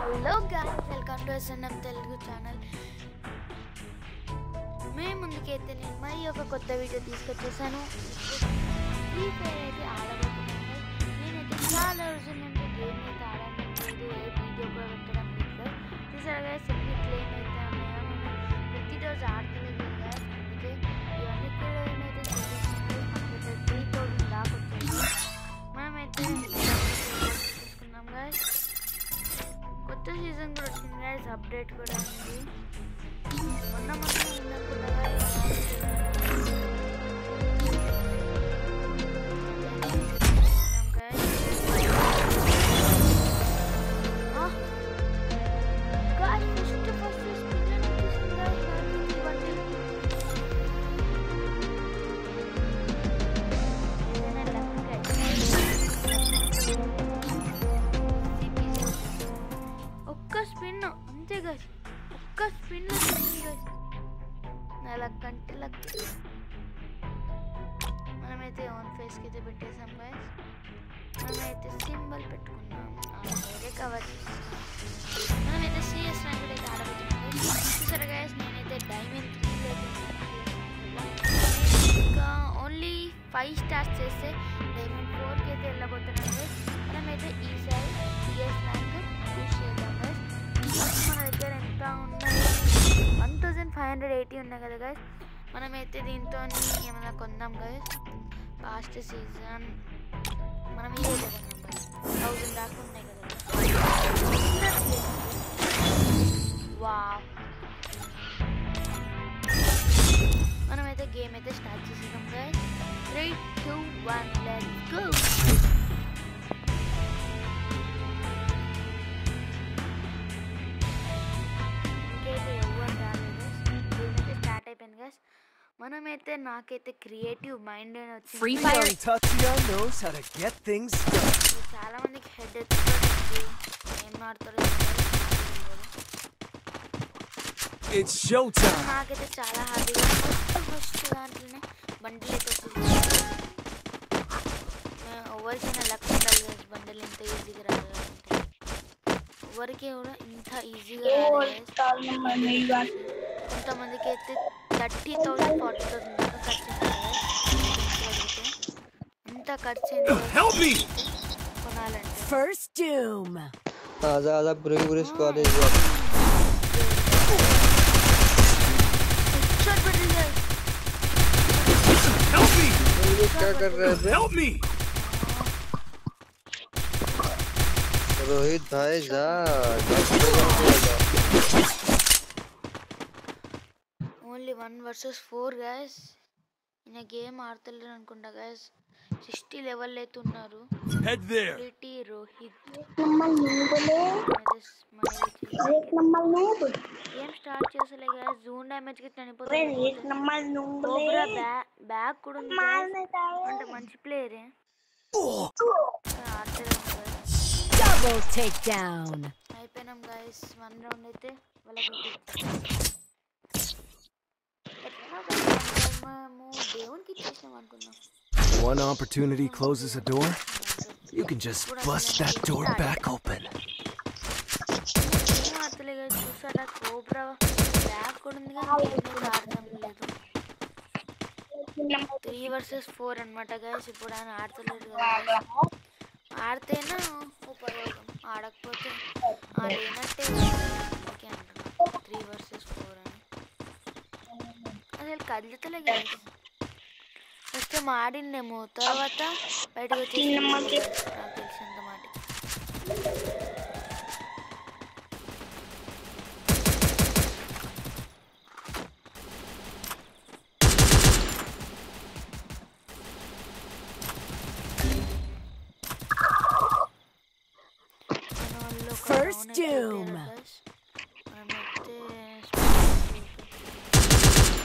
Hello guys, welcome to SNM Telugu channel. మేము ముందుకైతే నేను మరి ఒక కొత్త వీడియో తీసుకొచ్చేసాను. ఫ్రీ ఫైర్ అయితే ఆడబోతున్నాను. నేనైతే చాలా రోజుల నుండి గేమ్ అయితే ఆడడం లేదు, ఏ వీడియో కూడా పెట్టడం లేదు. చూసారా గైస్, ఎన్ని క్లెయిమ్ అయితే ఉన్నాయో. నేను ప్రతిరోజు ఆడతలేదు గైస్, అందుకే ఇవన్నీ క్లెయిమ్ అయితే చూపిస్తున్నాను. మనకైతే 3000 దాకా వచ్చేది. మనమైతే తీసుకున్నాం గైస్. కొత్త సీజన్ కూడా వచ్చింది గైస్, అప్డేట్ కూడా ఉంది. మొన్న ఉందనుకుంటా ఒక్క స్పిన్ అంతే గైస్, ఒక్క స్పిన్ నెల గంటలకి మనమైతే ఆన్ ఫేస్కి అయితే పెట్టేసాం గైస్. మనమైతే సింబల్ పెట్టుకున్నాం, వేరే కవర్ చేసుకున్నాం. మనమైతే CS ర్యాంక్ అయితే ఆడబోతున్నాం గైస్. చూసారా గైస్, నేనైతే డైమండ్ 3 ఇంకా ఓన్లీ 5 స్టార్స్ చేస్తే డైమండ్ 4కి అయితే వెళ్ళబోతున్నాం గైస్. మనమైతే ఈసారి CS ర్యాంక్ యూజ్ చేద్దాం గైస్. మన దగ్గర ఎంత ఉన్నాయి, 1580 ఉన్నాయి కదా గైస్. మనమైతే దీంతో ఏమైనా కొందాం గైస్. లాస్ట్ సీజన్ మనం ఇదైతే కొన్నాం గైస్, 1000 దాకా ఉన్నాయి కదా. వావ్, మనమైతే గేమ్ అయితే స్టార్ట్ చేసేద్దాం గైస్. 3, 2, 1 let's go. మనమైతే నాకైతే క్రియేటివ్ మైండ్ అని వచ్చింది. Free Fire Tatsuya knows how to get things done. చాలా మందికి హెడ్ ఎత్తుకోవడానికి ఏం ఆడతారో It's showtime. నాకైతే చాలా హ్యాపీగా ఫస్ట్ దాంట్లోనే బండిల్ అయితే వచ్చింది. ఎవరికైనా లక్ ఉండాలి కదా, బండిల్ ఇంత ఈజీగా రాదు. ఎవరికి కూడా ఇంత ఈజీగా రాదు. కొంతమందికి అయితే 30,000 40,000 దాకా ఖర్చు అయింది. అంత ఖర్చు అయింది కొనాలంటే. First Doom. आजा पूरी कॉलेज क्या कर रहे हैं? Help me. रोहित भाई जा ఓన్లీ 1 versus 4 గైస్. ఈయన గేమ్ ఆడతలేరు అనుకుంటా గైస్. 60 లెవెల్ అయితే ఉన్నారు. Head there. Pretty Rohit game start చేసలే గైస్. జూన్ డ్యామేజ్ కి చనిపోతుంది. కోబ్రా బ్యాక్ కూడా ఉంది అంటే మంచి ప్లేయరే. Double takedown. అయిపోయినాం గైస్. 1 రౌండ్ అయితే వాళ్ళకి దేవునికి ఇచ్చేసాం అనుకున్నాం. One opportunity closes a door. You can just bust that door back open. చూసారా, కోబ్రా బ్యాక్ కూడా ఉంది కానీ ఆడటం లేదు. 3 versus 4 అనమాట గైస్. ఇప్పుడు ఆయన ఆడతలేదు కదా. ఆడితేనా ఉపయోగం, ఆడకపోతే ఆడేనట్టే ఓకే అంటున్నా. 3 versus 4 అని అసలు కదులుతలే గైస్. ఫస్ట్ ఆడిందేమో, తర్వాత బయటకు వచ్చేసి నాకు తెలిసినంత మాట. First Doom.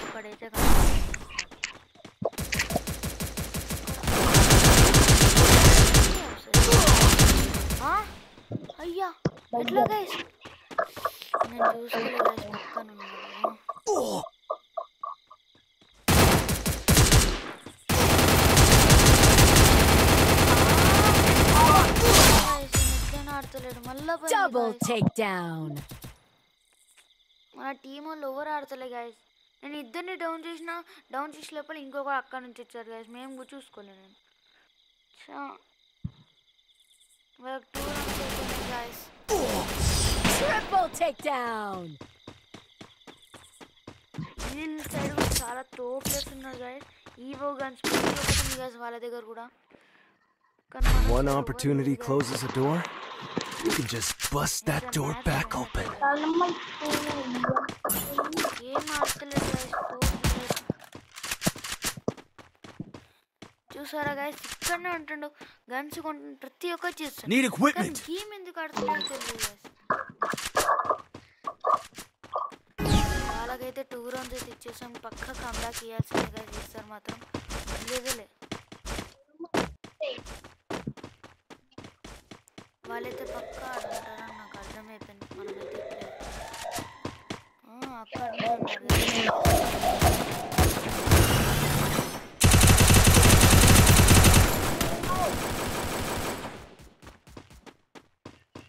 ఇక్కడైతే అయ్యా ఎట్లా గైస్, నేను చూసుకోలేదు గైస్. పక్కన ఉన్నాడు. ఆడతలేడు మళ్ళా Double takedown. మన టీమ్ వాళ్ళు ఎవరు ఆడతలే గైస్. నేను ఇద్దరిని డౌన్ చేసి లోపల ఇంకొకరు అక్కడ నుంచి వచ్చారు గైస్. మేము కూడా చూసుకోలేదు నేను. Guys Triple takedown. వీళ్ళ సైడ్ కూడా చాలా తోప్లేస్ ఉన్నారు గైస్. ఈవో గన్స్ ఉంది గైస్ వాళ్ళ దగ్గర కూడా. One opportunity closes a door, you can just bust that door back open. ఏం ఆడతలేదు గైస్. చూసారా గైస్ ఇక్కడనే ఉంటుండు గన్స్ కొంటుండు ప్రతి ఒక్కటి చేస్తాడు. Need equipment. గేమ్ ఎందుకు ఆడుతున్నాడో తెలియదు గైస్. వాళ్ళకైతే 2 రౌండ్స్ అయితే ఇచ్చేసాం. పక్క కమ్బ్యాక్ ఇవ్వాల్సింది గైస్. చేస్తారు మాత్రం లేదులే. వాళ్ళైతే పక్క ఆడుకుంటారని నాకు అర్థమైపోయింది. మనమైతే అక్కడ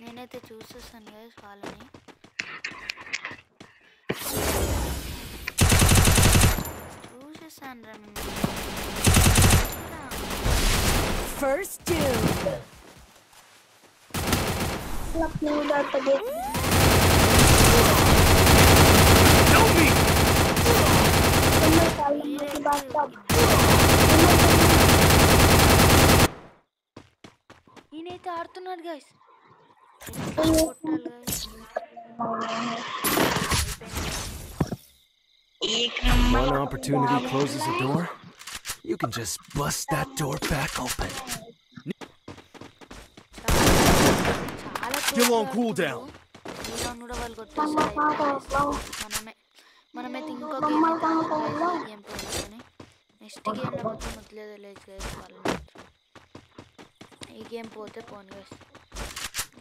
నేనైతే చూసేస్తాను గైస్ వాళ్ళని. చూసేసాను రా First doom. Help me! ఈయనైతే ఆడుతున్నాడు guys. One opportunity closes a door, you can just bust that door back open. Still on cooldown. మనమైతే ఇంకో గేమ్ పోయిందని నెక్స్ట్ గేమ్లో మొత్తం వదిలేదు లేదు గైస్. వాళ్ళు ఈ గేమ్ పోతే పోను గైస్.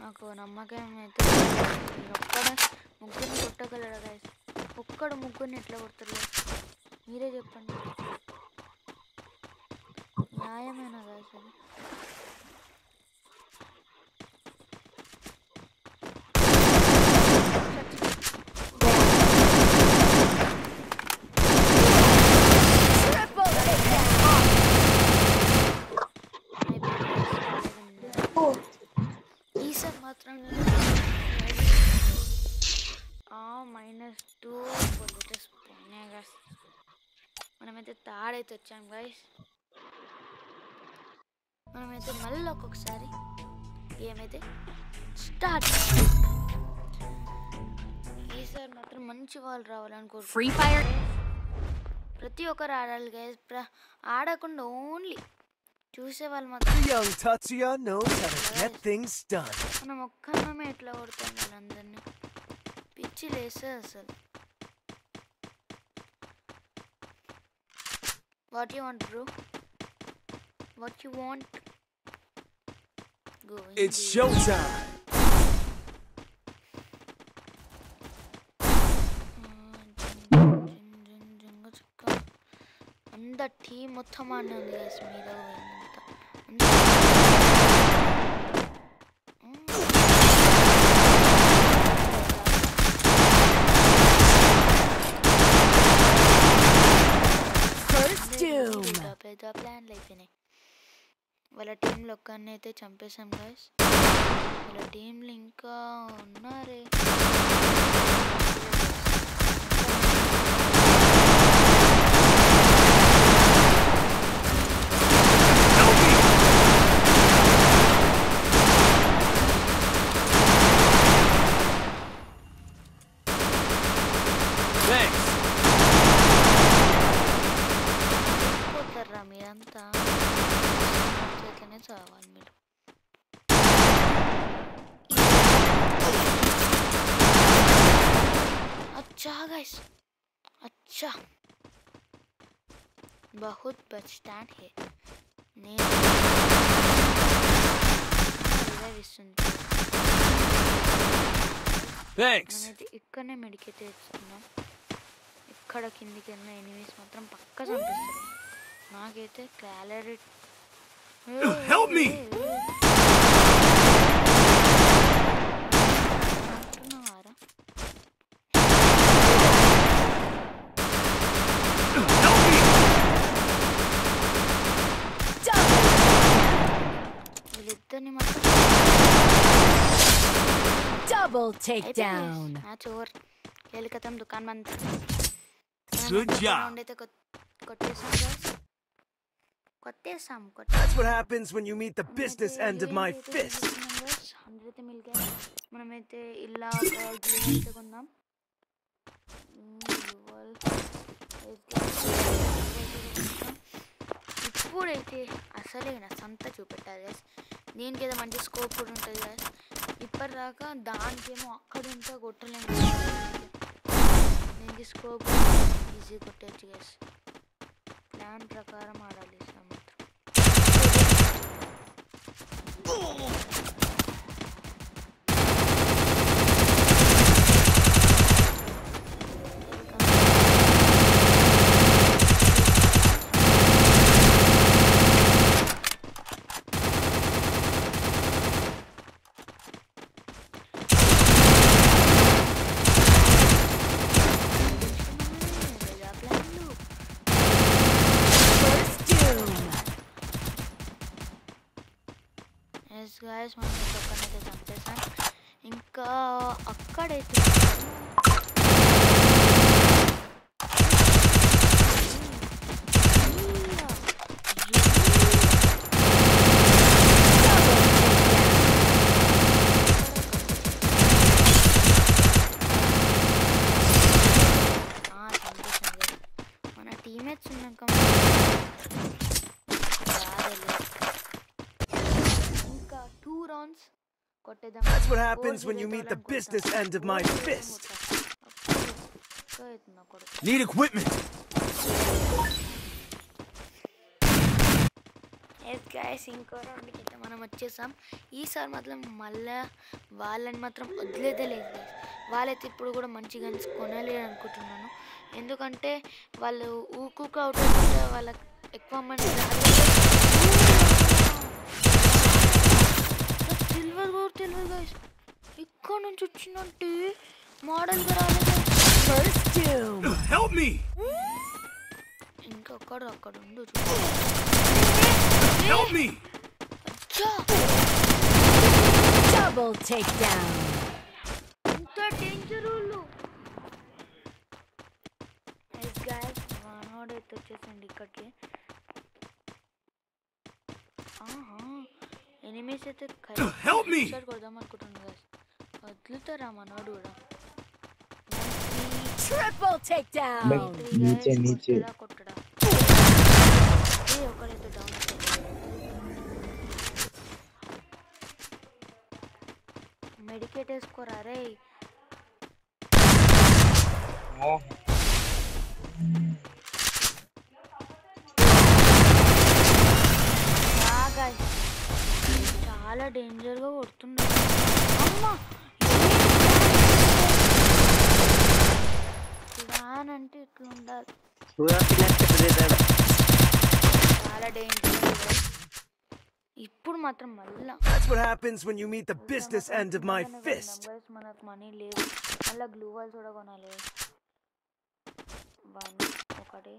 నాకు నమ్మకం అయితే ముగ్గురిని కొట్టగలరా గైస్. ఒక్కడు ముగ్గురిని ఎట్లా కొడతారు గైస్ మీరే చెప్పండి. న్యాయమేనా గైస్ అది? ఈసారి మాత్రం -2 పొజిటివ్స్ పోయినాయి గైస్. మనమైతే తాడైతే వచ్చాం గైస్. మనమైతే మళ్ళీ ఒక్కొక్కసారి గేమ్ అయితే స్టార్ట్. ఈసారి మాత్రం మంచి వాళ్ళు రావాలనుకో. Free Fire. ప్రతి ఒక్కరు ఆడాలి గైస్. ఆడకుండా ఓన్లీ చూసే వాళ్ళు మాత్రం. The young Tatsuya knows how to get things done. మనం ఒక్కమే ఎట్లా కొడతాం వాళ్ళందరినీ. పిచ్చి లేసే అసలు. What you want bro? What you want? Go. It's showtime. అంత టీం మొత్తం ఆడిన ఉంది గైస్. మీద పెద్ద ప్లాన్లు అయిపోయినాయి. వాళ్ళ టీంలో ఒక్కరిని అయితే చంపేశాం గైస్. వాళ్ళ టీంలో ఇంకా ఉన్నారే. మీరంతా చేతనే చావాలి మీరు. अच्छा गाइस, अच्छा बहुत बचतान है. నేను మనమైతే ఇక్కడనే మెడికేట్ చేసుకున్నాం. ఇక్కడ కిందికి వెళ్ళిన ఎనిమీస్ మాత్రం పక్క చంపిస్తారు. నాకైతే calorie Double takedown. Match over. Khel ఖతం, దుకాన్ బంద్. Good job. రౌండ్ అయితే కొట్టేసాం guys. కొట్టేసాం. That's what happens when you meet the business end of my fist. 100 mil guys. మనమైతే ఇలా అయితే కొందాం. ఇప్పుడైతే అసలే నా సంత చూపెట్టాలి గైస్. దీనికి ఏదో మంచి స్కోప్ కూడా ఉంటుంది గైస్. ఇప్పటిదాకా దానికేమో అక్కడంతా కొట్టలేము. దీనికి స్కోప్ ఈజీ కొట్టచ్చు గైస్. ప్లాన్ ప్రకారం ఆడాలి సార్ మాత్రం. గైస్ మనం ఒక్కనైతే చంపేసాం. ఇంకా అక్కడైతే మన టీమేట్స్ ఉన్నాక That's what happens when you meet the business end of my fist. Need equipment. Yes guys, ఇంకో రౌండ్కి అయితే మనం వచ్చేసాం. ఈసారి మాత్రం మళ్ళీ వాళ్ళని మాత్రం వదిలేదే లేదు గైస్. వాళ్ళైతే ఇప్పుడు కూడా మంచి గన్స్ కొనలేరు అనుకుంటున్నాను. ఎందుకంటే వాళ్ళు ఊకుకు అవుట్ అవుతుంటే వాళ్ళకి ఎక్కువ మంది తెలియదు గైస్. ఇక్కడ నుంచి వచ్చిందంటే మోడల్గా రాలేదు. ఇంకొకడు అక్కడ ఉండు. Double takedown. ఇంత డేంజర్ వాళ్ళు. గైస్ మనోడు అయితే వచ్చేసండి ఇక్కడికి. ఎనిమీస్ అయితే కొడదాం అనుకుంటున్నాను గైస్. వదులుతారా మనోడు కూడా. Triple takedown. नीचे కొట్టడా ఒకడైతే డౌన్. మెడికేట్ వేసుకోరా రే. చాలా డేంజర్గా కొడుతున్నాడు. అమ్మా ప్లాన్ అంటే ఇట్లా ఉండాలి. చాలా డేంజర్. ఇప్పుడు మాత్రం మళ్ళా That's what happens when you meet the business end of my fist. మనకు మనీ లేవు. మళ్ళీ గ్లూ వాల్స్ కూడా కొనాలి. 1 ఒకటి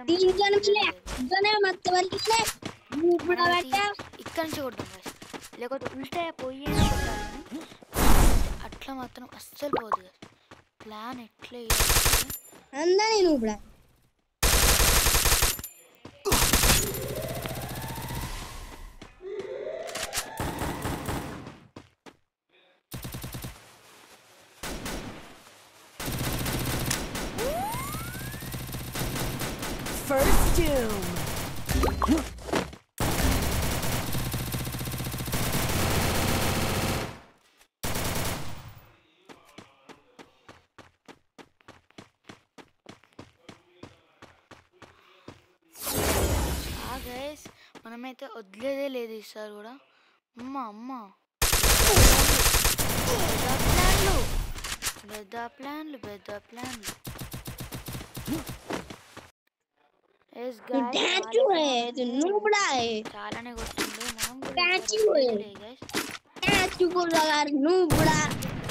2 ఇక్కడ నుంచి కొట్టాం గైస్. లేకపోతే ఉల్టా పోయి అట్లా మాత్రం అస్సలు పోదు. ప్లాన్ ఎట్లా నేను ఇప్పుడు First doom. గైస్ మనమైతే వదిలేదే లేదు ఈసారి కూడా. అమ్మ పెద్ద ప్లాన్లు. చాలానే కొట్టిండు. మనం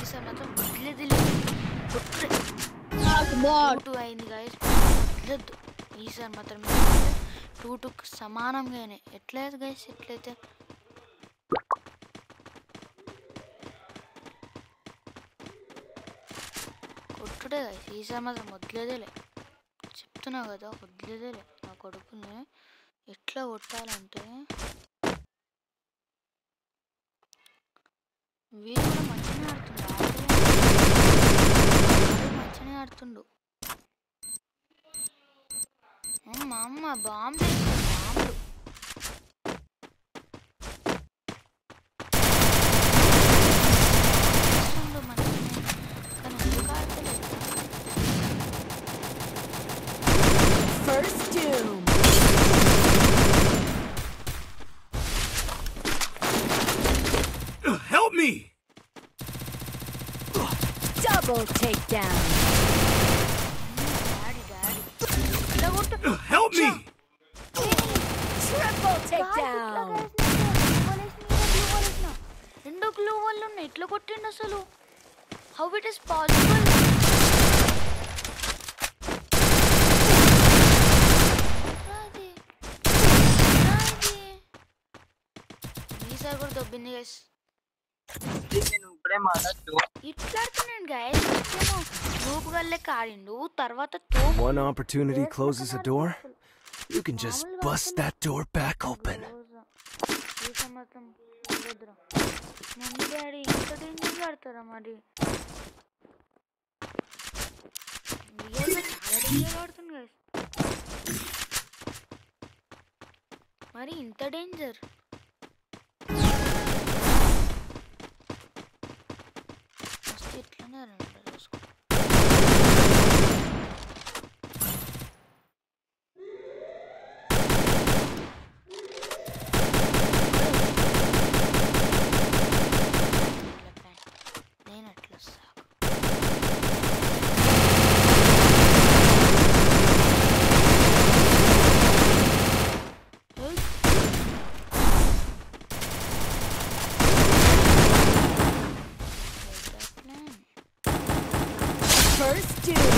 ఈసారి మాత్రం వదిలేదే లేదు. అయింది గైస్. వదలద్దు ఈసారి మాత్రం. 2 సమానంగానే. ఎట్లయితే గైస్ ఎట్లయితే కొట్టుడే గైస్. ఈసారి మాత్రం వదిలేదేలే, చెప్తున్నా కదా, వదిలేదేలే. నా కొడుకుని ఎట్లా కొట్టాలంటే వీడు కూడా మంచిగానే ఆడుతుండు. మా అమ్మ బాంబు బాంబులు మంచిగానే, కానీ ఎందుకు ఆడతలేదు? First doom. Help me! Double takedown. Help me! Triple takedown. 2 glue వాళ్ళు ఉన్నాయి. ఎట్లా కొట్టిండు అసలు? How it is possible? ఈసారి కూడా దొబ్బింది గైస్. ఇట్లా ఆడుతున్నాడు గైస్. గ్రూప్ గల్లెక్క ఆడిండు, తర్వాత One opportunity closes a door, you can just bust that door back open. Mummy daddy ఇంత డేంజర్గా ఆడతారా? మరి రియల్గా చాలా డేంజర్గా ఆడుతుంది గైస్. మరి ఇంత డేంజర్ మస్తు ఇట్లనే చూసుకో. నేను అట్లా వస్తా. First doom.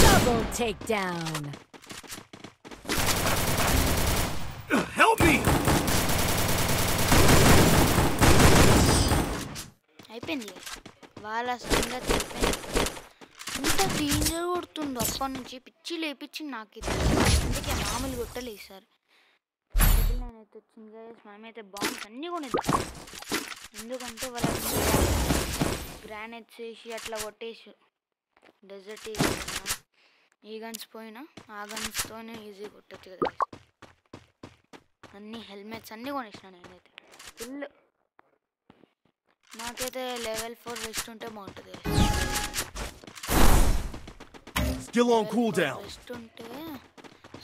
Double takedown. Help me! అయిపోయింది వాళ్ళ సంగతి అయిపోయింది. ఇంత డేంజర్ కొడుతుండు అప్పటి నుంచి. పిచ్చి లేపించింది నాకు ఇది. అందుకే మామూలు కొట్టలేదు సార్. నేనైతే వచ్చింది గైస్. మనమైతే బాంబ్స్ అన్నీ కొనేద్దాం. ఎందుకంటే వాళ్ళకి గ్రానైట్స్ వేసి అట్లా కొట్టేసి డెజర్ట్ ఈ గన్స్ పోయినా ఆ గన్స్తోనే ఈజీ కొట్టచ్చు కదా. అన్ని హెల్మెట్స్ అన్నీ కొనేసిన నేనైతే ఫుల్. నాకైతే లెవెల్ 4 వెస్ట్ ఉంటే బాగుంటుంది. Still on cooldown. వెస్ట్ ఉంటే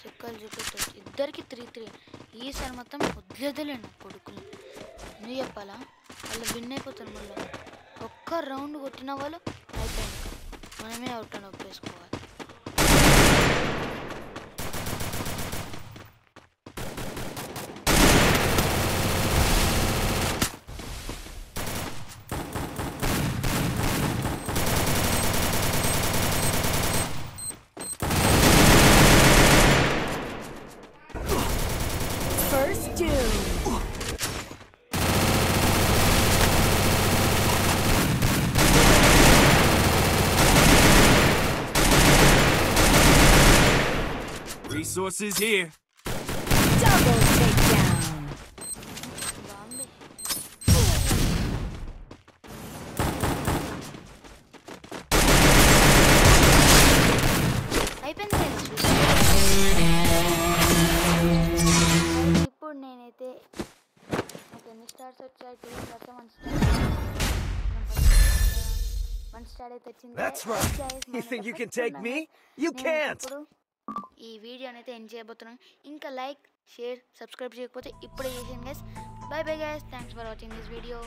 సిక్కలు చూపెట్టచ్చు. ఇద్దరికి 3-3. ఈసారి మొత్తం వదిలేదలే నా కొడుకుని. నువ్వు చెప్పాలా? వాళ్ళు విన్ అయిపోతారు. మళ్ళీ ఒక్క రౌండ్ కొట్టిన వాళ్ళు అయిపోయింది. మనమే అవుట్ అని ఒప్పేసుకోవాలి. First doom. Resources here. Double takedown. బాగుంది. అయిపోయింది. ఇప్పుడు నేనైతే నాకు ఎన్ని స్టార్స్ వచ్చాయి? 2 స్టార్స్ 1 స్టార్. 1 స్టార్ అయితే వచ్చింది. That's right. You think you can take me? You can't. ఇప్పుడు ఈ వీడియోని అయితే ఎండ్ చేయబోతున్నాను. ఇంకా లైక్, షేర్, సబ్స్క్రైబ్ చేయకపోతే ఇప్పుడే చేసేయండి guys. By bye guys. Thanks for watching this video.